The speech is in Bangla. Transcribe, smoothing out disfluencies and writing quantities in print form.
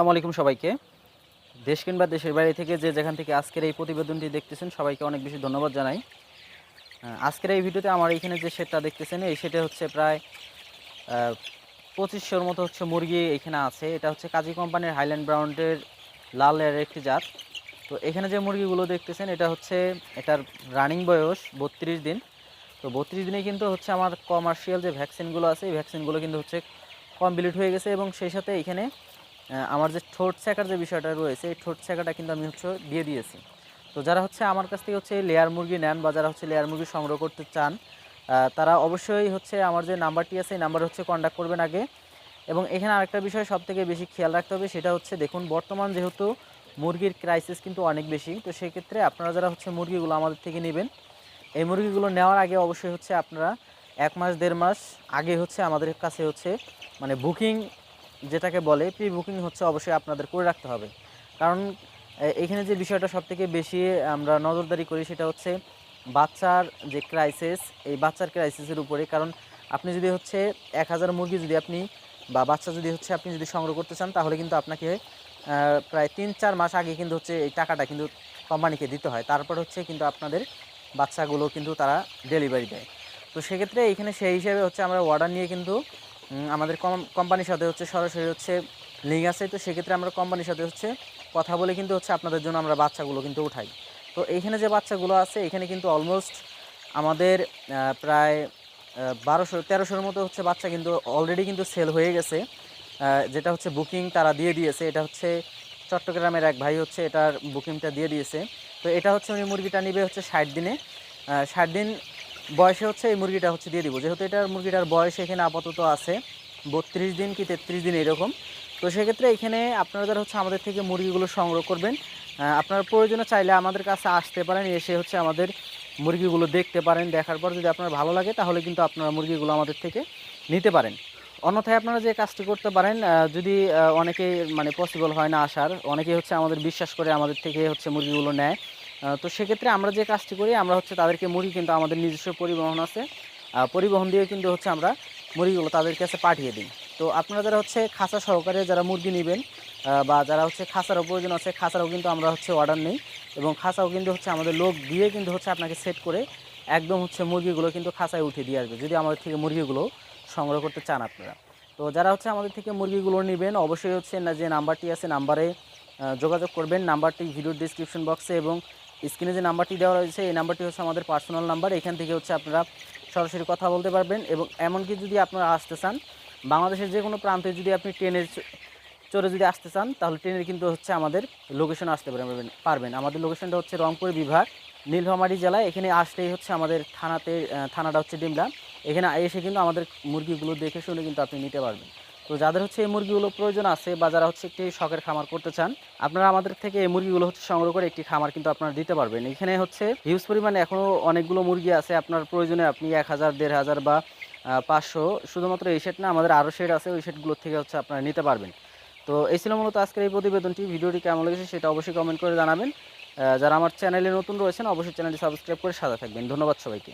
আসসালামু আলাইকুম সবাইকে। দেশ কিংবা দেশের বাইরে থেকে যে যেখান থেকে আজকের এই প্রতিবেদনটি দেখতেছেন সবাইকে অনেক বেশি ধন্যবাদ জানাই। আজকের এই ভিডিওতে আমার এইখানে যে শেডটা দেখতেছেন এই শেডে হচ্ছে প্রায় 2500-র মতো হচ্ছে মুরগি এইখানে আছে। এটা হচ্ছে কাজী কোম্পানির হাইল্যান্ড ব্রাউনের লাল লেয়ারের একটি জাত। তো এখানে যে মুরগিগুলো দেখতেছেন এটা হচ্ছে এটার রানিং বয়স 32 দিন। তো 32 দিনে কিন্তু হচ্ছে আমার কমার্শিয়াল যে ভ্যাকসিনগুলো আছে এই ভ্যাকসিনগুলো কিন্তু হচ্ছে কমপ্লিট হয়ে গেছে এবং সেই সাথে এখানে আমার যে ঠোঁট ছ্যাঁকার যে বিষয়টা রয়েছে এই ঠোঁট ছ্যাঁকাটা কিন্তু আমি হচ্ছে দিয়ে দিয়েছি। তো যারা হচ্ছে আমার কাছ থেকে হচ্ছে লেয়ার মুরগি নেন বা যারা হচ্ছে লেয়ার মুরগি সংগ্রহ করতে চান তারা অবশ্যই হচ্ছে আমার যে নাম্বারটি আছে এই নাম্বার হচ্ছে কন্ট্যাক্ট করবেন আগে। এবং এখানে আরেকটা বিষয় সবথেকে বেশি খেয়াল রাখতে হবে সেটা হচ্ছে দেখুন বর্তমান যেহেতু মুরগির ক্রাইসিস কিন্তু অনেক বেশি, তো সেক্ষেত্রে আপনারা যারা হচ্ছে মুরগিগুলো আমাদের থেকে নেবেন এই মুরগিগুলো নেওয়ার আগে অবশ্যই হচ্ছে আপনারা 1 মাস 1.5 মাস আগে হচ্ছে আমাদের কাছে হচ্ছে মানে বুকিং যেটাকে বলে প্রি বুকিং হচ্ছে অবশ্যই আপনাদের করে রাখতে হবে। কারণ এইখানে যে বিষয়টা সবথেকে বেশি আমরা নজরদারি করি সেটা হচ্ছে বাচ্চার যে ক্রাইসিস, এই বাচ্চার ক্রাইসিসের উপরে। কারণ আপনি যদি হচ্ছে 1000 মুরগি যদি আপনি বা বাচ্চা যদি হচ্ছে আপনি যদি সংগ্রহ করতে চান তাহলে কিন্তু আপনাকে প্রায় 3-4 মাস আগে কিন্তু হচ্ছে এই টাকাটা কিন্তু কোম্পানিকে দিতে হয়। তারপর হচ্ছে কিন্তু আপনাদের বাচ্চাগুলো কিন্তু তারা ডেলিভারি দেয়। তো সেক্ষেত্রে এইখানে সেই হিসাবে হচ্ছে আমরা অর্ডার নিয়ে কিন্তু আমাদের কোম্পানির সাথে হচ্ছে সরাসরি হচ্ছে লিঙ্ক আছে। তো সেক্ষেত্রে আমরা কোম্পানির সাথে হচ্ছে কথা বলে কিন্তু হচ্ছে আপনাদের জন্য আমরা বাচ্চাগুলো কিন্তু উঠাই। তো এইখানে যে বাচ্চাগুলো আছে এখানে কিন্তু অলমোস্ট আমাদের প্রায় 1200-1300-র মতো হচ্ছে বাচ্চা কিন্তু অলরেডি কিন্তু সেল হয়ে গেছে। যেটা হচ্ছে বুকিং তারা দিয়ে দিয়েছে। এটা হচ্ছে চট্টগ্রামের এক ভাই হচ্ছে এটার বুকিংটা দিয়ে দিয়েছে। তো এটা হচ্ছে উনি মুরগিটা নিবে হচ্ছে 60 দিনে, 60 দিন বয়সে হচ্ছে এই মুরগিটা হচ্ছে দিয়ে দিব। যেহেতু এটার মুরগিটার বয়স এখানে আপাতত আছে 32 দিন কি 33 দিন এরকম। তো সেক্ষেত্রে এখানে আপনারা যারা হচ্ছে আমাদের থেকে মুরগিগুলো সংগ্রহ করবেন আপনারা প্রয়োজনে চাইলে আমাদের কাছে আসতে পারেন, এসে হচ্ছে আমাদের মুরগিগুলো দেখতে পারেন। দেখার পর যদি আপনার ভালো লাগে তাহলে কিন্তু আপনারা মুরগিগুলো আমাদের থেকে নিতে পারেন। অন্যথায় আপনারা যে কাজটি করতে পারেন যদি অনেকেই মানে পসিবল হয় না আসার, অনেকেই হচ্ছে আমাদের বিশ্বাস করে আমাদের থেকে হচ্ছে মুরগিগুলো নেয়। তো সেক্ষেত্রে আমরা যে কাজটি করি আমরা হচ্ছে তাদেরকে মুরগি কিন্তু আমাদের নিজস্ব পরিবহন আছে, পরিবহন দিয়ে কিন্তু হচ্ছে আমরা মুরগিগুলো তাদের কাছে পাঠিয়ে দিই। তো আপনারা যারা হচ্ছে খাঁচা সহকারে যারা মুরগি নেবেন বা যারা হচ্ছে খাঁচারও প্রয়োজন আছে খাঁচারও কিন্তু আমরা হচ্ছে অর্ডার নেই এবং খাঁচাও কিন্তু হচ্ছে আমাদের লোক দিয়ে কিন্তু হচ্ছে আপনাকে সেট করে একদম হচ্ছে মুরগিগুলো কিন্তু খাঁচায় উঠিয়ে দিয়ে আসবে যদি আমাদের থেকে মুরগিগুলো সংগ্রহ করতে চান আপনারা। তো যারা হচ্ছে আমাদের থেকে মুরগিগুলো নেবেন অবশ্যই হচ্ছে না যে নাম্বারটি আছে নাম্বারে যোগাযোগ করবেন। নাম্বারটি ভিডিওর ডিসক্রিপশন বক্সে এবং স্ক্রিনে যে নাম্বারটি দেওয়া রয়েছে এই নাম্বারটি হচ্ছে আমাদের পার্সোনাল নাম্বার। এখান থেকে হচ্ছে আপনারা সরাসরি কথা বলতে পারবেন এবং এমনকি যদি আপনারা আসতে চান বাংলাদেশের যে কোনো প্রান্তে যদি আপনি ট্রেনের চড়ে যদি আসতে চান তাহলে ট্রেনের কিন্তু হচ্ছে আমাদের লোকেশনে আসতে পারবেন। আমাদের লোকেশনটা হচ্ছে রংপুর বিভাগ, নীলফামারী জেলায়। এখানে আসলেই হচ্ছে আমাদের থানাটা হচ্ছে ডিমলা। এখানে এসে কিন্তু আমাদের মুরগিগুলো দেখে শুনে কিন্তু আপনি নিতে পারবেন। তো যাদের হচ্ছে এই মুরগিগুলো প্রয়োজন আছে বা যারা হচ্ছে একটি শখের খামার করতে চান আপনারা আমাদের থেকে এই মুরগিগুলো হচ্ছে সংগ্রহ করে একটি খামার কিন্তু আপনারা দিতে পারবেন। এখানে হচ্ছে হিউজ পরিমাণে এখনও অনেকগুলো মুরগি আছে, আপনার প্রয়োজনে আপনি 1000, 1500 বা 500 শুধুমাত্র এই সেট না আমাদের আরও সেট আছে, ওই সেটগুলোর থেকে হচ্ছে আপনারা নিতে পারবেন। তো এই ছিল মূলত আজকের এই প্রতিবেদনটি। ভিডিওটি কেমন লেগেছে সেটা অবশ্যই কমেন্ট করে জানাবেন। যারা আমার চ্যানেলে নতুন রয়েছেন অবশ্যই চ্যানেলটি সাবস্ক্রাইব করে সাথে থাকবেন। ধন্যবাদ সবাইকে।